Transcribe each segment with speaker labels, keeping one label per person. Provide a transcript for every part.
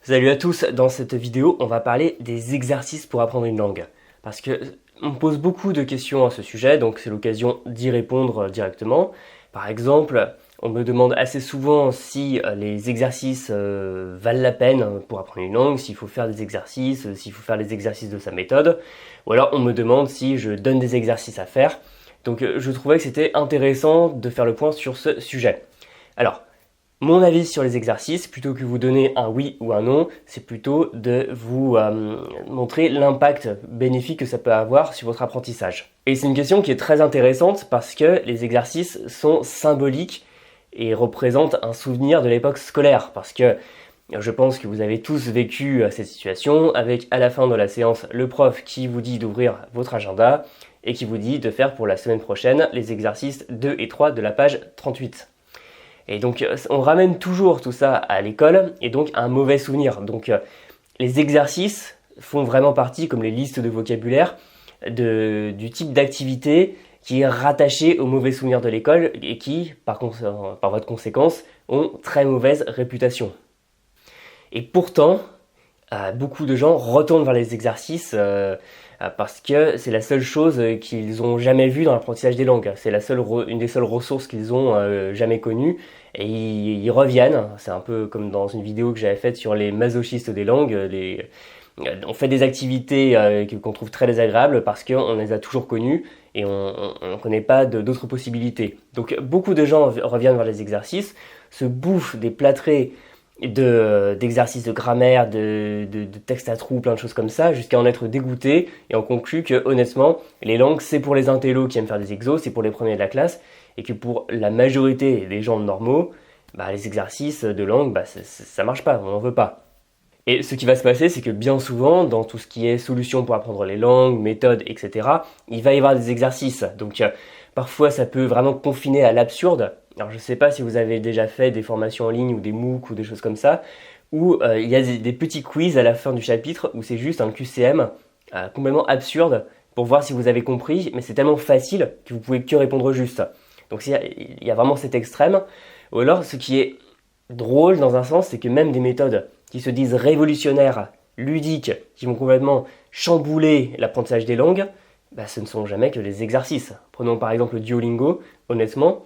Speaker 1: Salut à tous, dans cette vidéo on va parler des exercices pour apprendre une langue. Parce que on me pose beaucoup de questions à ce sujet, donc c'est l'occasion d'y répondre directement. Par exemple, on me demande assez souvent si les exercices valent la peine pour apprendre une langue, s'il faut faire des exercices, s'il faut faire les exercices de sa méthode. Ou alors on me demande si je donne des exercices à faire. Donc je trouvais que c'était intéressant de faire le point sur ce sujet. Alors, mon avis sur les exercices, plutôt que vous donner un oui ou un non, c'est plutôt de vous montrer l'impact bénéfique que ça peut avoir sur votre apprentissage. Et c'est une question qui est très intéressante parce que les exercices sont symboliques et représentent un souvenir de l'époque scolaire. Parce que je pense que vous avez tous vécu cette situation avec à la fin de la séance le prof qui vous dit d'ouvrir votre agenda et qui vous dit de faire pour la semaine prochaine les exercices 2 et 3 de la page 38. Et donc on ramène toujours tout ça à l'école et donc un mauvais souvenir. Donc les exercices font vraiment partie, comme les listes de vocabulaire, du type d'activité qui est rattaché au mauvais souvenir de l'école et qui, par voie de conséquence, ont très mauvaise réputation. Et pourtant, beaucoup de gens retournent vers les exercices parce que c'est la seule chose qu'ils ont jamais vue dans l'apprentissage des langues. C'est une des seules ressources qu'ils ont jamais connues. Et ils reviennent. C'est un peu comme dans une vidéo que j'avais faite sur les masochistes des langues. On fait des activités qu'on trouve très désagréables parce qu'on les a toujours connues et on ne connaît pas d'autres possibilités. Donc beaucoup de gens reviennent vers les exercices, se bouffent des plâtrés d'exercices de grammaire, de textes à trous, plein de choses comme ça, jusqu'à en être dégoûté, et on conclut que honnêtement, les langues c'est pour les intellos qui aiment faire des exos, c'est pour les premiers de la classe, et que pour la majorité des gens normaux, les exercices de langue, ça marche pas, on n'en veut pas. Et ce qui va se passer, c'est que bien souvent, dans tout ce qui est solutions pour apprendre les langues, méthodes, etc., il va y avoir des exercices. Donc parfois ça peut vraiment confiner à l'absurde. Alors je ne sais pas si vous avez déjà fait des formations en ligne ou des MOOC ou des choses comme ça, où il y a des petits quiz à la fin du chapitre où c'est juste un QCM complètement absurde pour voir si vous avez compris, mais c'est tellement facile que vous pouvez que répondre juste. Donc il y a vraiment cet extrême. Ou alors ce qui est drôle dans un sens, c'est que même des méthodes qui se disent révolutionnaires, ludiques, qui vont complètement chambouler l'apprentissage des langues, ce ne sont jamais que des exercices. Prenons par exemple le Duolingo, honnêtement,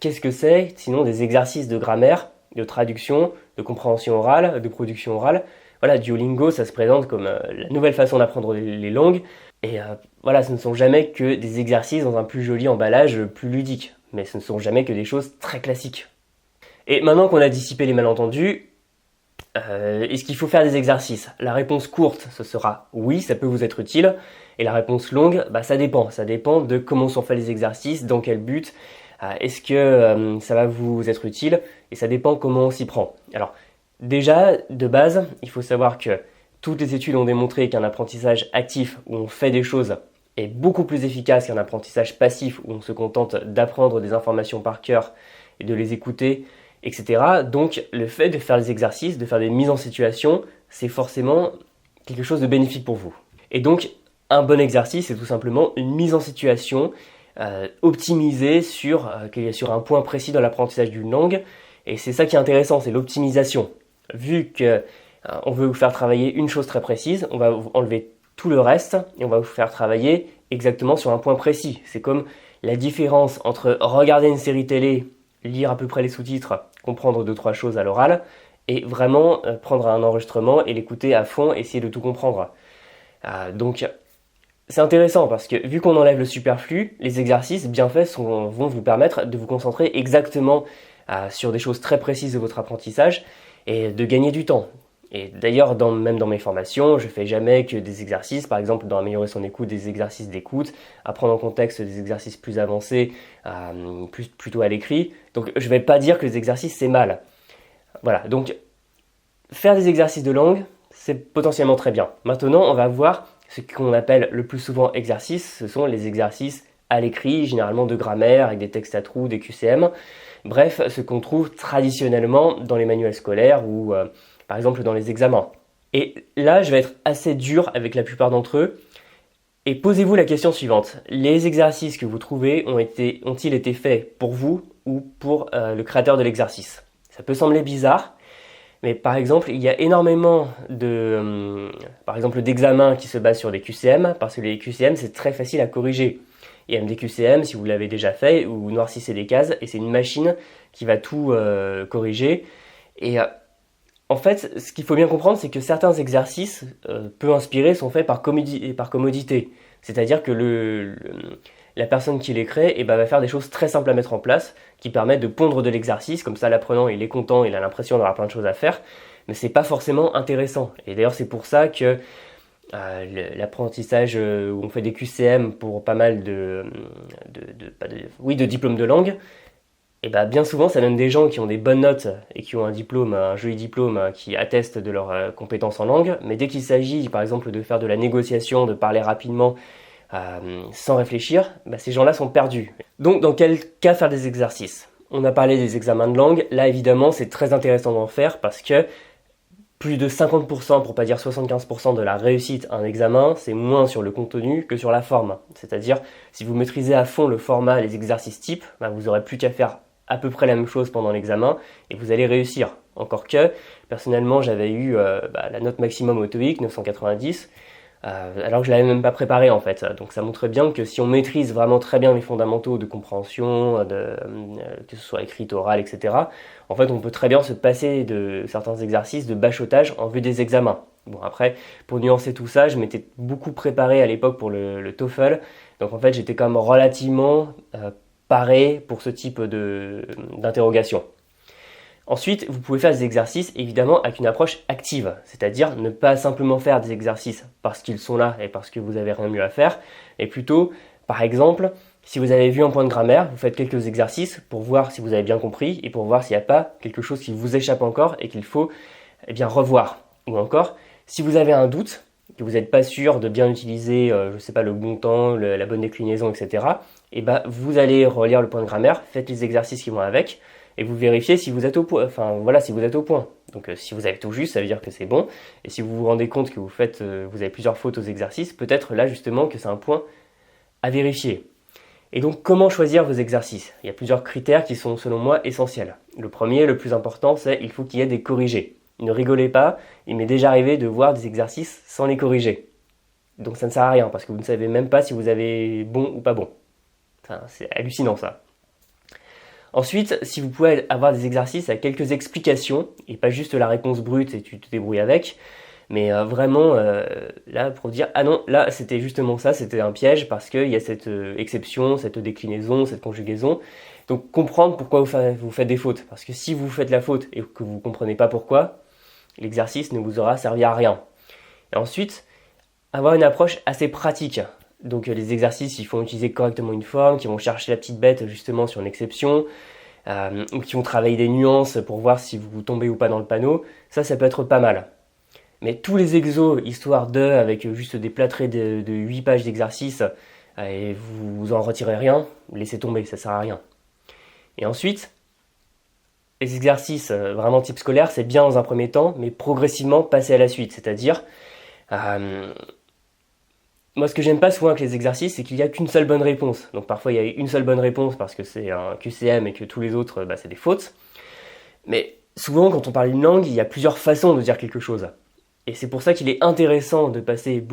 Speaker 1: qu'est-ce que c'est sinon des exercices de grammaire, de traduction, de compréhension orale, de production orale. Voilà, Duolingo, ça se présente comme la nouvelle façon d'apprendre les langues. Et voilà, ce ne sont jamais que des exercices dans un plus joli emballage, plus ludique. Mais ce ne sont jamais que des choses très classiques. Et maintenant qu'on a dissipé les malentendus, est-ce qu'il faut faire des exercices? La réponse courte, ce sera oui, ça peut vous être utile. Et la réponse longue, ça dépend. Ça dépend de comment sont faits les exercices, dans quel but. Est-ce que ça va vous être utile? Et ça dépend comment on s'y prend. Alors, déjà, de base, il faut savoir que toutes les études ont démontré qu'un apprentissage actif, où on fait des choses, est beaucoup plus efficace qu'un apprentissage passif, où on se contente d'apprendre des informations par cœur et de les écouter, etc. Donc, le fait de faire des exercices, de faire des mises en situation, c'est forcément quelque chose de bénéfique pour vous. Et donc, un bon exercice, c'est tout simplement une mise en situation optimisée sur un point précis dans l'apprentissage d'une langue. Et c'est ça qui est intéressant, c'est l'optimisation. Vu que on veut vous faire travailler une chose très précise, on va vous enlever tout le reste et on va vous faire travailler exactement sur un point précis. C'est comme la différence entre regarder une série télé, lire à peu près les sous-titres, comprendre 2-3 choses à l'oral, et vraiment prendre un enregistrement et l'écouter à fond, essayer de tout comprendre. Donc c'est intéressant parce que vu qu'on enlève le superflu, les exercices bien faits vont vous permettre de vous concentrer exactement sur des choses très précises de votre apprentissage et de gagner du temps. Et d'ailleurs, même dans mes formations, je fais jamais que des exercices, par exemple dans améliorer son écoute, des exercices d'écoute, apprendre en contexte des exercices plus avancés, plutôt à l'écrit. Donc je vais pas dire que les exercices c'est mal. Voilà, donc faire des exercices de langue, c'est potentiellement très bien. Maintenant, on va voir ce qu'on appelle le plus souvent exercices, ce sont les exercices à l'écrit, généralement de grammaire, avec des textes à trous, des QCM. Bref, ce qu'on trouve traditionnellement dans les manuels scolaires ou par exemple dans les examens. Et là, je vais être assez dur avec la plupart d'entre eux. Et posez-vous la question suivante. Les exercices que vous trouvez ont-ils été faits pour vous ou pour le créateur de l'exercice? Ça peut sembler bizarre, Mais par exemple, il y a énormément par exemple, d'examens qui se basent sur des QCM, parce que les QCM, c'est très facile à corriger. Il y a même des QCM, si vous l'avez déjà fait, où vous noircissez des cases, et c'est une machine qui va tout corriger. Et en fait, ce qu'il faut bien comprendre, c'est que certains exercices peu inspirés sont faits par commodité. C'est-à-dire que la personne qui les crée va faire des choses très simples à mettre en place, qui permettent de pondre de l'exercice, comme ça l'apprenant il est content, il a l'impression d'avoir plein de choses à faire, mais c'est pas forcément intéressant. Et d'ailleurs c'est pour ça que l'apprentissage où on fait des QCM pour pas mal de diplômes de langue, et bien souvent ça donne des gens qui ont des bonnes notes et qui ont un diplôme, un joli diplôme qui atteste de leurs compétences en langue, mais dès qu'il s'agit par exemple de faire de la négociation, de parler rapidement, sans réfléchir, ces gens-là sont perdus. Donc dans quel cas faire des exercices? On a parlé des examens de langue, là évidemment c'est très intéressant d'en faire parce que plus de 50%, pour pas dire 75% de la réussite à un examen, c'est moins sur le contenu que sur la forme. C'est-à-dire, si vous maîtrisez à fond le format, les exercices types, vous aurez plus qu'à faire à peu près la même chose pendant l'examen et vous allez réussir. Encore que, personnellement, j'avais eu la note maximum au TOEIC, 990, alors que je l'avais même pas préparé en fait. Donc ça montre bien que si on maîtrise vraiment très bien les fondamentaux de compréhension, que ce soit écrit, oral, etc., en fait on peut très bien se passer de certains exercices de bachotage en vue des examens. Bon après, pour nuancer tout ça, je m'étais beaucoup préparé à l'époque pour le TOEFL, donc en fait j'étais quand même relativement paré pour ce type d'interrogation. Ensuite, vous pouvez faire des exercices évidemment avec une approche active, c'est-à-dire ne pas simplement faire des exercices parce qu'ils sont là et parce que vous n'avez rien mieux à faire, mais plutôt, par exemple, si vous avez vu un point de grammaire, vous faites quelques exercices pour voir si vous avez bien compris et pour voir s'il n'y a pas quelque chose qui vous échappe encore et qu'il faut revoir. Ou encore, si vous avez un doute, que vous n'êtes pas sûr de bien utiliser, le bon temps, la bonne déclinaison, etc., vous allez relire le point de grammaire, faites les exercices qui vont avec, et vous vérifiez si vous êtes au point. Si vous êtes au point. Donc si vous avez tout juste, ça veut dire que c'est bon. Et si vous vous rendez compte que vous avez plusieurs fautes aux exercices, peut-être là justement que c'est un point à vérifier. Et donc comment choisir vos exercices? Il y a plusieurs critères qui sont selon moi essentiels. Le premier, le plus important, c'est il faut qu'il y ait des corrigés. Ne rigolez pas, il m'est déjà arrivé de voir des exercices sans les corriger. Donc ça ne sert à rien parce que vous ne savez même pas si vous avez bon ou pas bon. C'est hallucinant ça. Ensuite, si vous pouvez avoir des exercices avec quelques explications, et pas juste la réponse brute et tu te débrouilles avec, mais vraiment là pour dire ah non, là c'était justement ça, c'était un piège parce qu'il y a cette exception, cette déclinaison, cette conjugaison. Donc comprendre pourquoi vous faites des fautes. Parce que si vous faites la faute et que vous ne comprenez pas pourquoi, l'exercice ne vous aura servi à rien. Et ensuite, avoir une approche assez pratique. Donc les exercices, il faut utiliser correctement une forme, qui vont chercher la petite bête justement sur une exception, ou qui vont travailler des nuances pour voir si vous tombez ou pas dans le panneau. Ça peut être pas mal. Mais tous les exos, histoire avec juste des plâtrés de 8 pages d'exercice, et vous en retirez rien, laissez tomber, ça sert à rien. Et ensuite, les exercices vraiment type scolaire, c'est bien dans un premier temps, mais progressivement passer à la suite. C'est-à-dire, moi ce que j'aime pas souvent avec les exercices, c'est qu'il n'y a qu'une seule bonne réponse. Donc parfois il y a une seule bonne réponse parce que c'est un QCM et que tous les autres, c'est des fautes. Mais souvent quand on parle d'une langue, il y a plusieurs façons de dire quelque chose. Et c'est pour ça qu'il est intéressant de passer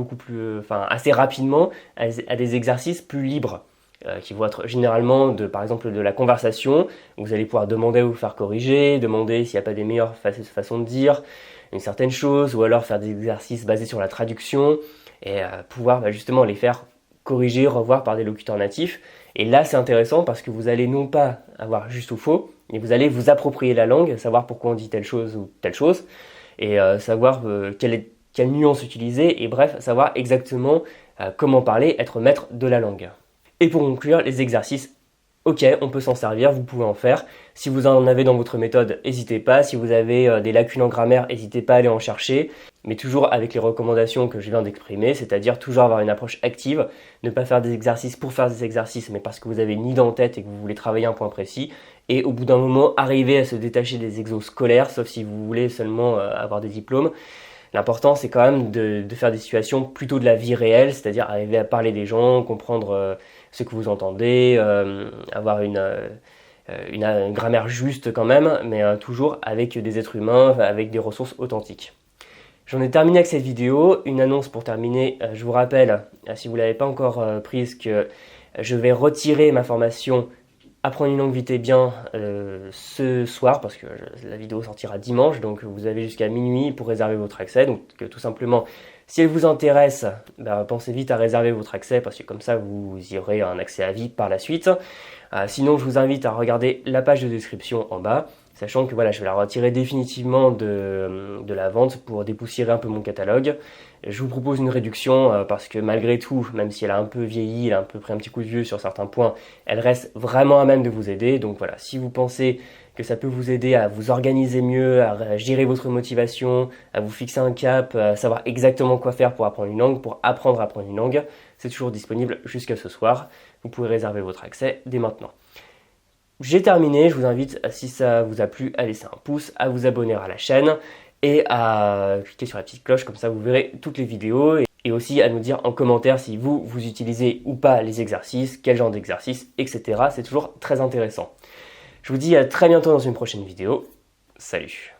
Speaker 1: assez rapidement à des exercices plus libres. Qui vont être généralement par exemple de la conversation, où vous allez pouvoir demander ou vous faire corriger, demander s'il n'y a pas des meilleures façons de dire une certaine chose, ou alors faire des exercices basés sur la traduction, et pouvoir justement les faire corriger, revoir par des locuteurs natifs. Et là c'est intéressant parce que vous allez non pas avoir juste ou faux, mais vous allez vous approprier la langue, savoir pourquoi on dit telle chose ou telle chose, et savoir quelle nuance utiliser, et bref, savoir exactement comment parler, être maître de la langue. Et pour conclure, les exercices, ok, on peut s'en servir, vous pouvez en faire. Si vous en avez dans votre méthode, n'hésitez pas. Si vous avez des lacunes en grammaire, n'hésitez pas à aller en chercher. Mais toujours avec les recommandations que je viens d'exprimer, c'est-à-dire toujours avoir une approche active, ne pas faire des exercices pour faire des exercices, mais parce que vous avez une idée en tête et que vous voulez travailler un point précis. Et au bout d'un moment, arriver à se détacher des exos scolaires, sauf si vous voulez seulement avoir des diplômes. L'important, c'est quand même de faire des situations plutôt de la vie réelle, c'est-à-dire arriver à parler des gens, comprendre ce que vous entendez, avoir une grammaire juste quand même, mais toujours avec des êtres humains, avec des ressources authentiques. J'en ai terminé avec cette vidéo. Une annonce pour terminer, je vous rappelle, si vous ne l'avez pas encore prise, que je vais retirer ma formation Apprendre une langue vite et bien ce soir, parce que la vidéo sortira dimanche, donc vous avez jusqu'à minuit pour réserver votre accès. Donc tout simplement, si elle vous intéresse, pensez vite à réserver votre accès, parce que comme ça vous y aurez un accès à vie par la suite. Sinon, je vous invite à regarder la page de description en bas, sachant que voilà, je vais la retirer définitivement de la vente pour dépoussiérer un peu mon catalogue. Je vous propose une réduction parce que malgré tout, même si elle a un peu vieilli, elle a un peu pris un petit coup de vieux sur certains points, elle reste vraiment à même de vous aider. Donc voilà, si vous pensez que ça peut vous aider à vous organiser mieux, à gérer votre motivation, à vous fixer un cap, à savoir exactement quoi faire pour apprendre une langue, pour apprendre à apprendre une langue, c'est toujours disponible jusqu'à ce soir. Vous pouvez réserver votre accès dès maintenant. J'ai terminé, je vous invite, si ça vous a plu, à laisser un pouce, à vous abonner à la chaîne et à cliquer sur la petite cloche, comme ça vous verrez toutes les vidéos et aussi à nous dire en commentaire si vous utilisez ou pas les exercices, quel genre d'exercice, etc. C'est toujours très intéressant. Je vous dis à très bientôt dans une prochaine vidéo. Salut!